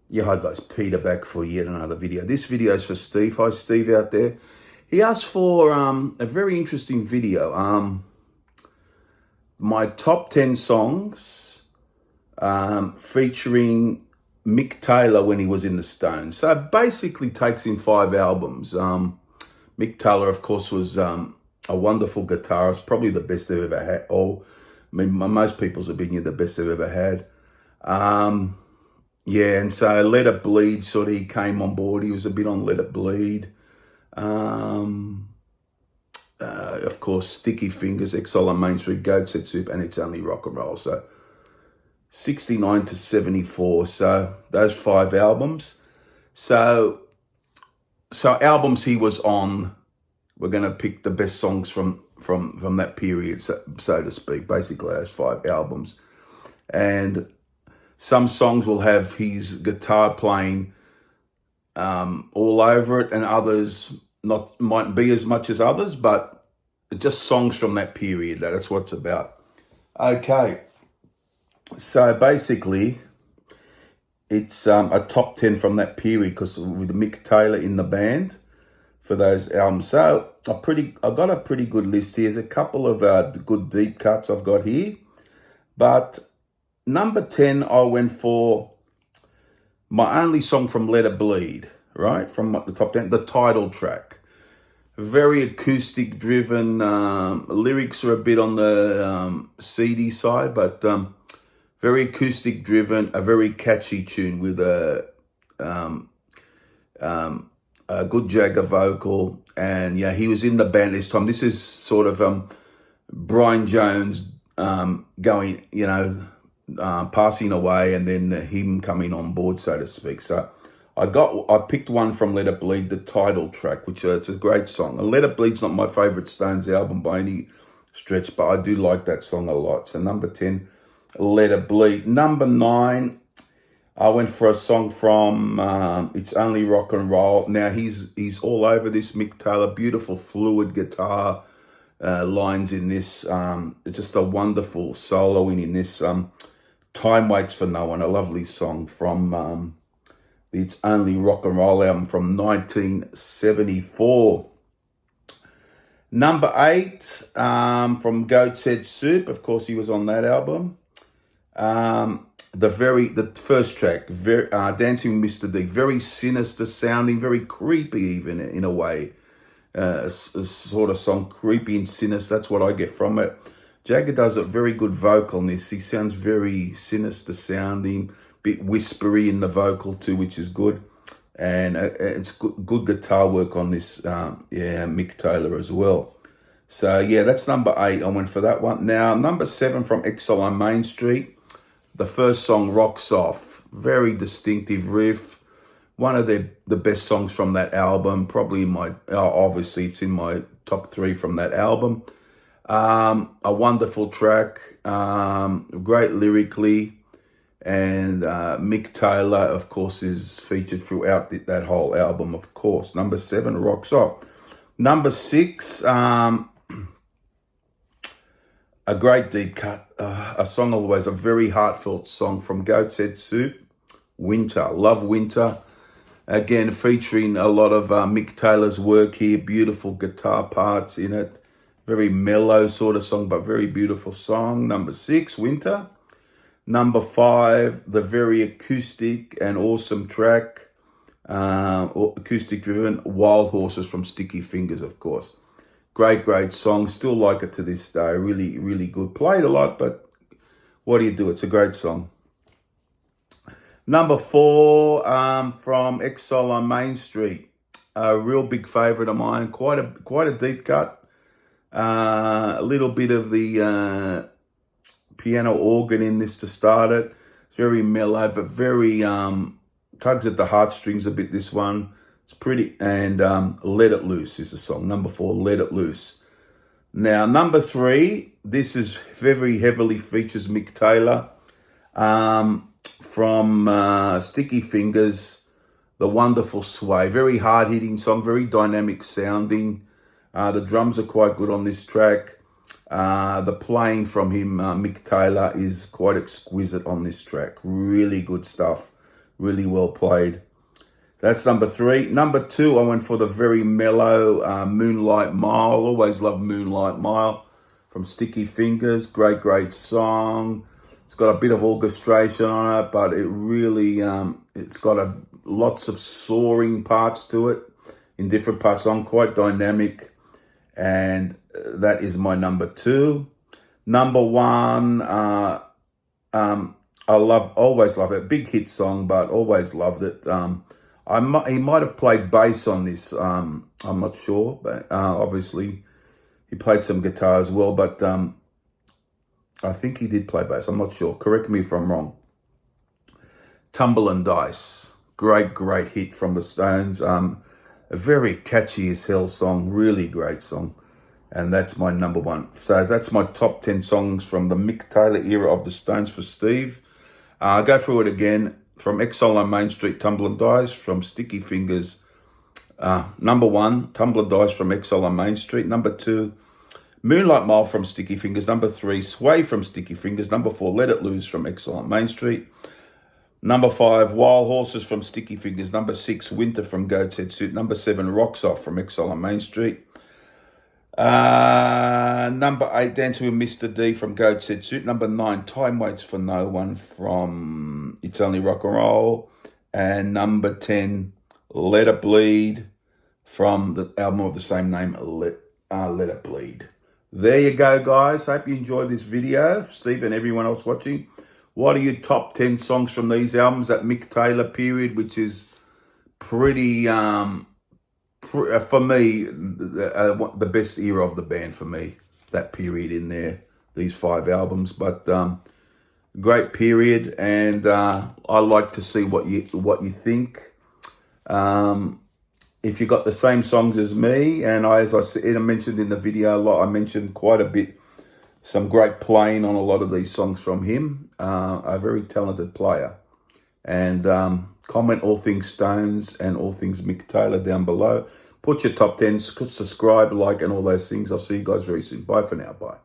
Yeah, hi guys, Peter back for yet another video. This video is for Steve. Hi Steve out there. He asked for a very interesting video. My top 10 songs featuring Mick Taylor when he was in the Stones. So it basically takes in 5 albums. Mick Taylor, of course, was a wonderful guitarist, probably the best they've ever had. Most people's opinion, the best they've ever had. Yeah, and so Let It Bleed, sort of, he came on board. He was a bit on Let It Bleed. Of course, Sticky Fingers, Exile on Main Street, Goat Set Soup, and It's Only Rock and Roll. So 69 to 74. So those 5 albums. So albums he was on, we're going to pick the best songs from that period, so to speak. Basically, those 5 albums. And some songs will have his guitar playing all over it, and others mightn't be as much as others, but just songs from that period. That's what it's about. Okay, so basically, it's a top 10 from that period, because with Mick Taylor in the band for those albums. So I've got a pretty good list here. There's a couple of good deep cuts I've got here, but number 10, I went for my only song from Let It Bleed, right? From the top 10, the title track. Very acoustic driven. Lyrics are a bit on the seedy side, but very acoustic driven, a very catchy tune with a good Jagger vocal. And yeah, he was in the band this time. This is sort of Brian Jones going, passing away, and then him coming on board, so to speak. So I picked one from Let It Bleed, the title track, which it's a great song. And Let It Bleed's not my favorite Stones album by any stretch, but I do like that song a lot. So number 10, Let It Bleed. Number 9, I went for a song from It's Only Rock and Roll. Now he's all over this, Mick Taylor. Beautiful fluid guitar lines in this. Just a wonderful soloing in this. Time Waits for No One, a lovely song from the It's Only Rock and Roll album from 1974. Number 8, from Goat Set Soup. Of course, he was on that album. The first track, Dancing with Mr. D, very sinister sounding, very creepy even in a way. A sort of song, creepy and sinister. That's what I get from it. Jagger does a very good vocal in this. He sounds very sinister sounding, bit whispery in the vocal too, which is good. And it's good guitar work on this, Mick Taylor as well. So yeah, that's number 8. I went for that one. Now, number 7 from Exile on Main Street. The first song, Rocks Off. Very distinctive riff. One of the best songs from that album. Probably obviously it's in my top 3 from that album. A wonderful track, great lyrically, and Mick Taylor, of course, is featured throughout that whole album, of course. Number 7, Rocks Off. Number 6, a great deep cut, a song always, a very heartfelt song from Goat Set Soup, Winter. Love Winter. Again, featuring a lot of Mick Taylor's work here, beautiful guitar parts in it. Very mellow sort of song, but very beautiful song. Number 6, Winter. Number 5, the very acoustic and awesome track, acoustic driven, Wild Horses from Sticky Fingers, of course. Great song. Still like it to this day. Really, really good. Played a lot, but what do you do? It's a great song. Number 4, from Exile on Main Street. A real big favorite of mine. Quite a deep cut. A little bit of the piano organ in this to start it. It's very mellow, but very tugs at the heartstrings a bit, this one. It's pretty. And Let It Loose is the song. Number 4, Let It Loose. Now, number 3, this is very heavily features Mick Taylor. From Sticky Fingers, the wonderful Sway. Very hard-hitting song, very dynamic sounding. The drums are quite good on this track. The playing from him, Mick Taylor, is quite exquisite on this track. Really good stuff. Really well played. That's number 3. Number 2, I went for the very mellow Moonlight Mile. Always loved Moonlight Mile from Sticky Fingers. Great song. It's got a bit of orchestration on it, but it really, it's got lots of soaring parts to it in different parts. So I'm quite dynamic, and that is my number 2. Number 1, always love it. Big hit song, but always loved it. He might have played bass on this. I'm not sure, but obviously he played some guitar as well. But I think he did play bass. I'm not sure. Correct me if I'm wrong. Tumbling Dice, great hit from the Stones. A very catchy as hell song. Really great song, and that's my number 1. So that's my top 10 songs from the Mick Taylor era of the Stones for Steve. I'll go through it again. From Exile on Main Street, Tumbling Dice. From Sticky Fingers, number 1, Tumbling Dice from Exile on Main Street. Number 2, Moonlight Mile from Sticky Fingers. Number 3, Sway from Sticky Fingers. Number 4, Let It Loose from Exile on Main Street. Number 5, Wild Horses from Sticky Fingers. Number 6, Winter from Goat's Head Suit. Number 7, Rocks Off from Exile on Main Street. Number 8, Dancing with Mr. D from Goat's Head Suit. Number 9, Time Waits for No One from It's Only Rock and Roll. And number 10, Let It Bleed from the album of the same name, Let It Bleed. There you go, guys. Hope you enjoyed this video. Steve and everyone else watching. What are your top 10 songs from these albums, that Mick Taylor period, which is pretty, for me, the best era of the band for me, that period in there, these 5 albums. But great period, and I like to see what you think. If you got the same songs as me, and as I mentioned in the video a lot, I mentioned quite a bit, some great playing on a lot of these songs from him. A very talented player. And comment all things Stones and all things Mick Taylor down below. Put your top 10, subscribe, like, and all those things. I'll see you guys very soon. Bye for now. Bye.